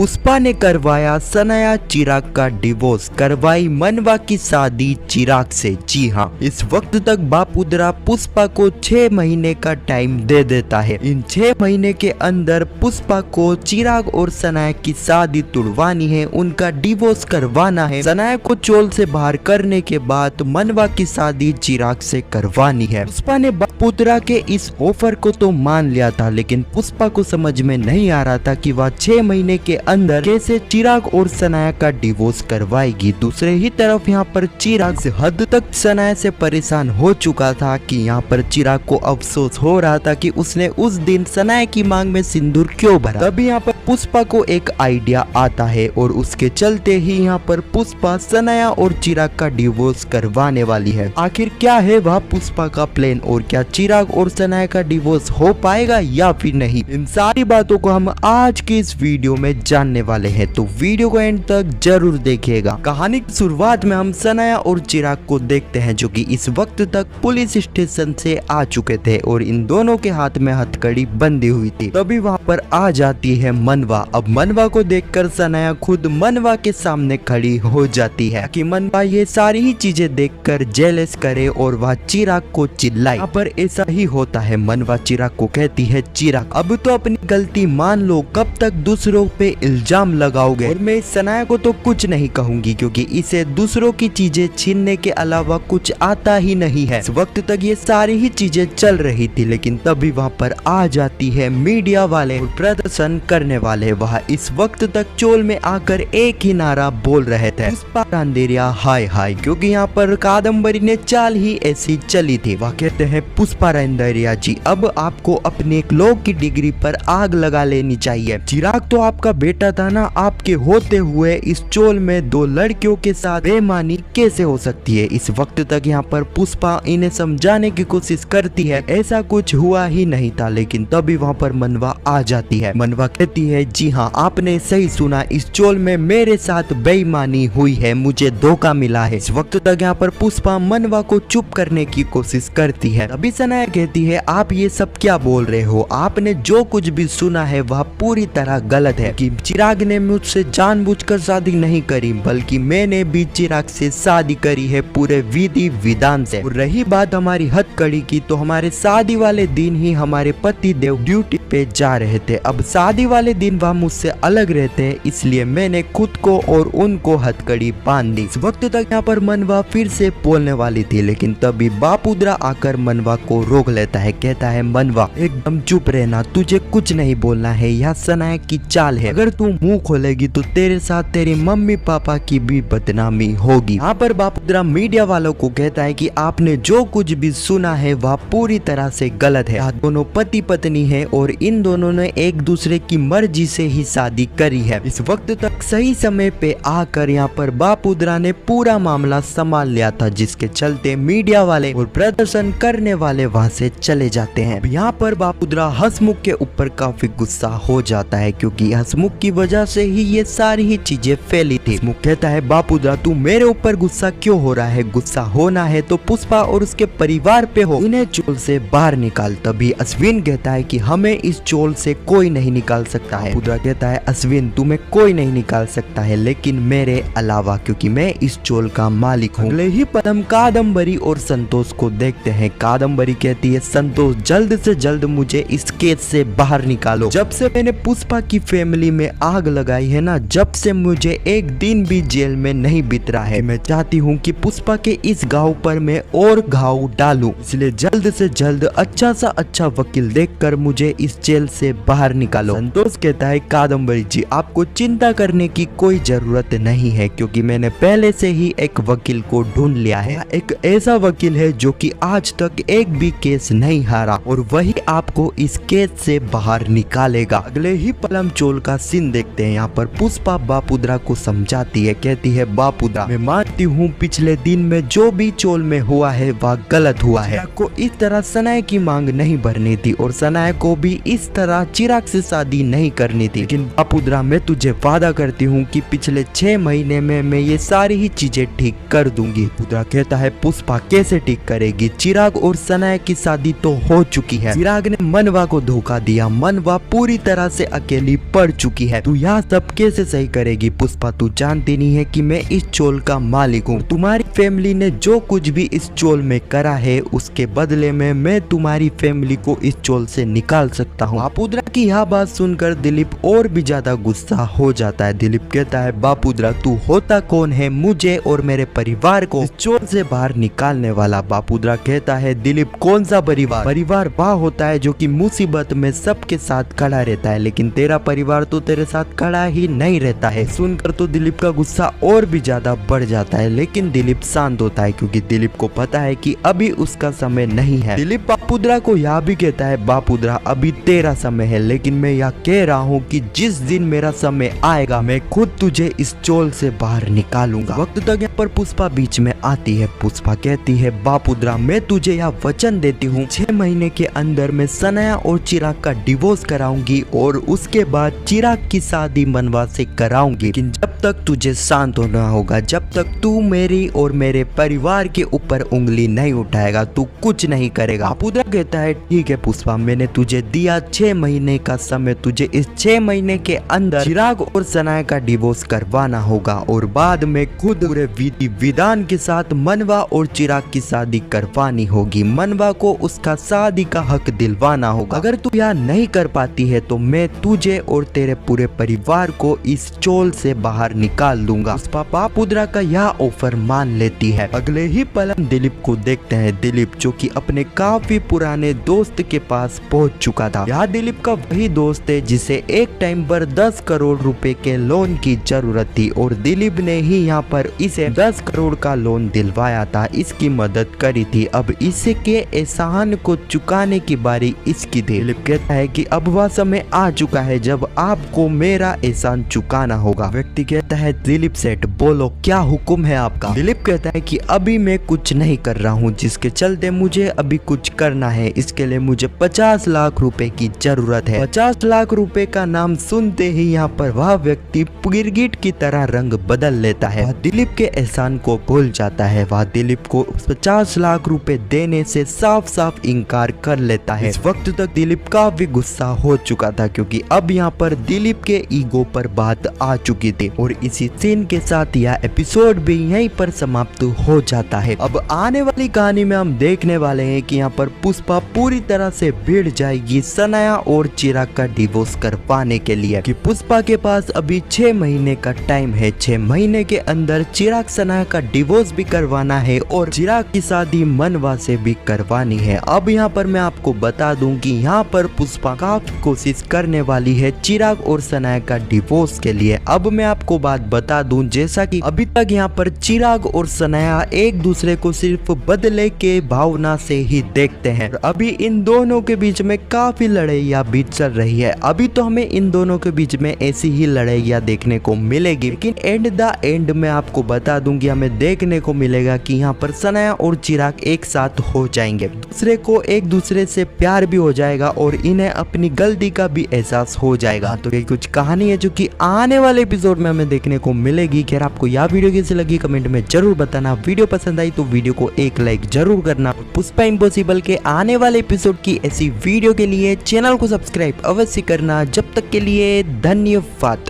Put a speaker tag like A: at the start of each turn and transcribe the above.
A: पुष्पा ने करवाया सनाया चिराग का डिवोर्स, करवाई मनवा की शादी चिराग से। जी हाँ, इस वक्त तक बापुद्रा पुष्पा को 6 महीने का टाइम दे देता है। इन 6 महीने के अंदर पुष्पा को चिराग और सनाया की शादी तुड़वानी है, उनका डिवोर्स करवाना है। सनाया को चोल से बाहर करने के बाद मनवा की शादी चिराग से करवानी है। पुष्पा ने बापुद्रा के इस ऑफर को तो मान लिया था, लेकिन पुष्पा को समझ में नहीं आ रहा था कि वह 6 महीने के अंदर कैसे चिराग और सनाया का डिवोर्स करवाएगी। दूसरे ही तरफ यहाँ पर चिराग से हद तक सनाया से परेशान हो चुका था कि यहाँ पर चिराग को अफसोस हो रहा था कि उसने उस दिन सनाया की मांग में सिंदूर क्यों भरा। तभी यहाँ पर पुष्पा को एक आइडिया आता है और उसके चलते ही यहाँ पर पुष्पा सनाया और चिराग का डिवोर्स करवाने वाली है। आखिर क्या है वह पुष्पा का प्लान और क्या चिराग और सनाया का डिवोर्स हो पाएगा या फिर नहीं, इन सारी बातों को हम आज की इस वीडियो में जानने वाले हैं, तो वीडियो को एंड तक जरूर देखिएगा। कहानी की शुरुआत में हम सनाया और चिराग को देखते हैं जो कि इस वक्त तक पुलिस स्टेशन से आ चुके थे और इन दोनों के हाथ में हथकड़ी बंधी हुई थी। तभी वहाँ पर आ जाती है मनवा। अब मनवा को देखकर सनाया खुद मनवा के सामने खड़ी हो जाती है कि मनवा ये सारी ही चीजें देखकर जेलस करे और वह चिराग को चिल्लाए। यहाँ पर ऐसा ही होता है। मनवा चिराग को कहती है, चिराग अब तो अपनी गलती मान लो, कब तक दूसरों पे इल्जाम लगाओगे। और मैं सनाया को तो कुछ नहीं कहूंगी क्योंकि इसे दूसरों की चीजें छीनने के अलावा कुछ आता ही नहीं है। इस वक्त तक ये सारी ही चीजें चल रही थी, लेकिन तभी वहाँ पर आ जाती है मीडिया वाले और प्रदर्शन करने वाले। वह इस वक्त तक चोल में आकर एक ही नारा बोल रहे थे, पुष्पा रांदेरिया हाय हाय, क्योंकि यहाँ पर कादम्बरी ने चाल ही ऐसी चली थी। वह कहते हैं, पुष्पा रांदेरिया जी अब आपको अपने एक लॉ की डिग्री पर आग लगा लेनी चाहिए। चिराग तो आपका बेटा था ना, आपके होते हुए इस चोल में 2 लड़कियों के साथ बेईमानी कैसे हो सकती है। इस वक्त तक यहाँ पर पुष्पा इन्हें समझाने की कोशिश करती है, ऐसा कुछ हुआ ही नहीं था, लेकिन तभी वहाँ पर मनवा आ जाती है। मनवा कहती है, जी हाँ आपने सही सुना, इस चोल में मेरे साथ बेईमानी हुई है, मुझे धोखा मिला है। इस वक्त तक यहाँ पर पुष्पा मनवा को चुप करने की कोशिश करती है। तभी सनाया कहती है, आप ये सब क्या बोल रहे हो, आपने जो कुछ भी सुना है वह पूरी तरह गलत है कि चिराग ने मुझसे जानबूझकर शादी नहीं करी, बल्कि मैंने भी चिराग से शादी करी है पूरे विधि विधान से। और रही बात हमारी हथकड़ी की, तो हमारे शादी वाले दिन ही हमारे पति देव ड्यूटी पे जा रहे थे। अब शादी वाले दिन वह मुझसे अलग रहते हैं, इसलिए मैंने खुद को और उनको हथकड़ी बांध दी। इस वक्त तक यहाँ पर मनवा फिर से बोलने वाली थी, लेकिन तभी बापुद्रा आकर मनवा को रोक लेता है। कहता है, मनवा एकदम चुप रहना, तुझे कुछ नहीं बोलना है, यह सनाया की चाल है, अगर तू मुंह खोलेगी तो तेरे साथ तेरे मम्मी पापा की भी बदनामी होगी। यहाँ पर बापुद्रा मीडिया वालों को कहता है कि आपने जो कुछ भी सुना है वह पूरी तरह से गलत है। दोनों पति पत्नी है और इन दोनों ने एक दूसरे की मर्जी से ही शादी करी है। इस वक्त तक सही समय पे आकर यहाँ पर बापुद्रा ने पूरा मामला संभाल लिया था, जिसके चलते मीडिया वाले और प्रदर्शन करने वाले वहाँ से चले जाते हैं। यहाँ पर बापुद्रा हंसमुख के ऊपर काफी गुस्सा हो जाता है क्योंकि हंसमुख की वजह से ही ये सारी ही चीजें फैली थी। हंसमुख कहता है, बापुद्रा तू मेरे ऊपर गुस्सा क्यों हो रहा है, गुस्सा होना है तो पुष्पा और उसके परिवार पे हो, इन्हें चोल से बाहर निकाल। तभी अश्विन कहता है कि हमें इस चोल से कोई नहीं निकाल सकता है। बापुद्रा कहता है, अश्विन तुम्हें कोई नहीं निकाल सकता है, लेकिन मेरे अलावा, क्योंकि मैं इस चोल का मालिक हूँ। अगले ही पल हम कादम्बरी और संतोष को देखते हैं। कादम्बरी कहती है, संतोष जल्द से जल्द मुझे इस केस से बाहर निकालो। जब से मैंने पुष्पा की फैमिली में आग लगाई है ना, जब से मुझे एक दिन भी जेल में नहीं बीत रहा है। मैं चाहती हूँ कि पुष्पा के इस घाव पर मैं और घाव डालूं, इसलिए जल्द से जल्द अच्छा सा अच्छा वकील देखकर मुझे इस जेल से बाहर निकालो। संतोष कहता है, कादम्बरी जी आपको चिंता करने की कोई जरूरत नहीं है, क्योंकि मैंने पहले से ही एक वकील को ढूंढ लिया है। एक ऐसा वकील है जो कि आज तक एक भी केस नहीं हारा और वही आपको इस केस से बाहर निकालेगा। अगले ही पल हम चोल का सीन देखते हैं। यहाँ पर पुष्पा बापुद्रा को समझाती है, कहती है, बापुद्रा मैं मानती हूँ पिछले दिन में जो भी चोल में हुआ है वह गलत हुआ है। को इस तरह सनाया की मांग नहीं भरनी थी और सनाया को भी इस तरह चिराग से शादी नहीं करनी थी, लेकिन बापुद्रा मैं तुझे वादा करती हूँ कि पिछले 6 महीने में मैं ये सारी ही चीजें ठीक कर दूंगी। बापुद्रा कहता है, पुष्पा कैसे ठीक करेगी, चिराग और सनाया की शादी तो हो चुकी है। चिराग ने मनवा को धोखा दिया, मनवा पूरी तरह से अकेली पड़ चुकी है। है। तू यहाँ सब कैसे सही करेगी पुष्पा? तू जानती नहीं है कि मैं इस चोल का मालिक हूँ। तुम्हारी फैमिली ने जो कुछ भी इस चोल में करा है उसके बदले में मैं तुम्हारी फैमिली को इस चोल से निकाल सकता हूँ। बापूद्रा की यह बात सुनकर दिलीप और भी ज्यादा गुस्सा हो जाता है। दिलीप कहता है, बापूद्रा तू होता कौन है मुझे और मेरे परिवार को इस चोल से बाहर निकालने वाला? बापूद्रा कहता है, दिलीप कौन सा परिवार? परिवार वह होता है जो कि मुसीबत में सबके साथ खड़ा रहता है, लेकिन तेरा परिवार तो तेरे साथ खड़ा ही नहीं रहता है। सुनकर तो दिलीप का गुस्सा और भी ज्यादा बढ़ जाता है, लेकिन दिलीप शांत होता है क्योंकि दिलीप को पता है कि अभी उसका समय नहीं है। दिलीप बापूद्रा को यह भी कहता है, बापूद्रा अभी तेरा समय है, लेकिन मैं यह कह रहा हूँ कि जिस दिन मेरा समय आएगा मैं खुद तुझे इस चोल से बाहर निकालूंगा। वक्त तक यहाँ पर पुष्पा बीच में आती है। पुष्पा कहती है, बापूद्रा मैं तुझे यह वचन देती हूँ 6 महीने के अंदर मैं सनाया और चिराग का डिवोर्स कराऊंगी और उसके बाद चिराग की शादी मनवा से कराऊंगी, लेकिन जब तक तुझे शांत होना होगा, जब तक तू मेरी और मेरे परिवार के ऊपर उंगली नहीं उठाएगा तू कुछ नहीं करेगा। बापूद्रा कहता है, ठीक है पुष्पा, मैंने तुझे दिया 6 महीने का समय, तुझे इस 6 महीने के अंदर चिराग और सनाया का डिवोर्स करवाना होगा और बाद में खुद पूरे विधि विधान के साथ मनवा और चिराग की शादी करवानी होगी। मनवा को उसका शादी का हक दिलवाना होगा। अगर तू यह नहीं कर पाती है तो मैं तुझे और तेरे पूरे परिवार को इस चोल से बाहर निकाल दूंगा। बापूद्रा का यह ऑफर मान लेती है। अगले ही पल हम दिलीप को देखते हैं। दिलीप जो कि अपने काफी पुराने दोस्त के पास पहुंच चुका था। यह दिलीप का वही दोस्त है जिसे एक टाइम पर 10 करोड़ रुपए के लोन की जरूरत थी और दिलीप ने ही यहाँ पर इसे 10 करोड़ का लोन दिलवाया था, इसकी मदद करी थी। अब इसके एहसान को चुकाने की बारी इसकी थी। दिलीप कहता है कि अब वह समय आ चुका है जब आपको मेरा एहसान चुकाना होगा। व्यक्ति कहता है, दिलीप सेठ बोलो क्या हुक्म है आपका? दिलीप कहता है कि अभी मैं कुछ नहीं कर रहा हूँ, जिसके चलते मुझे अभी कुछ करना है। इसके लिए मुझे 50 लाख रुपए की जरूरत है। 50 लाख रुपए का नाम सुनते ही यहाँ पर वह व्यक्ति गिरगिट की तरह रंग बदल लेता है। वह दिलीप के एहसान को भूल जाता है। वह दिलीप को 50 लाख रुपए देने से साफ साफ इनकार कर लेता है। इस वक्त तक दिलीप काफी गुस्सा हो चुका था क्योंकि अब यहाँ पर दिलीप के ईगो पर बात आ चुकी थी और इसी सीन के साथ यह एपिसोड भी यहीं पर समाप्त हो जाता है। अब आने वाली कहानी में हम देखने वाले हैं कि यहाँ पर पुष्पा पूरी तरह से भिड़ जाएगी सनाया और चिराग का डिवोर्स करवाने के लिए कि पुष्पा के पास अभी 6 महीने का टाइम है। 6 महीने के अंदर चिराग सनाया का डिवोर्स भी करवाना है और चिराग की शादी मनवा से भी करवानी है। अब यहाँ पर मैं आपको बता दूं कि यहाँ पर पुष्पा काफी कोशिश करने वाली है चिराग और सनाया का डिवोर्स के लिए। अब मैं आपको बात बता दूं, जैसा कि अभी तक यहाँ पर चिराग और सनाया एक दूसरे को सिर्फ बदले के भावना से ही देखते हैं। अभी इन दोनों के बीच में काफी लड़ाइयाँ भी चल रही है। अभी तो हमें इन दोनों के बीच में ऐसी ही लड़ाइयाँ देखने को मिलेगी, लेकिन एंड द एंड में आपको बता दूंगी हमें देखने को मिलेगा कि यहाँ पर सनाया और चिराग एक साथ हो जाएंगे, दूसरे को एक दूसरे से प्यार भी हो जाएगा और इन्हें अपनी गलती का भी एहसास हो जाएगा। तो ये कुछ कहानी है जो कि आने वाले एपिसोड में हमें देखने को मिलेगी। खैर आपको यह वीडियो कैसी लगी कमेंट में जरूर बताना। वीडियो पसंद आई तो वीडियो को एक लाइक जरूर करना। पुष्पा इम्पॉसिबल के आने वाले एपिसोड की ऐसी वीडियो के लिए चैनल को सब्सक्राइब अवश्य करना। जब तक के लिए धन्यवाद।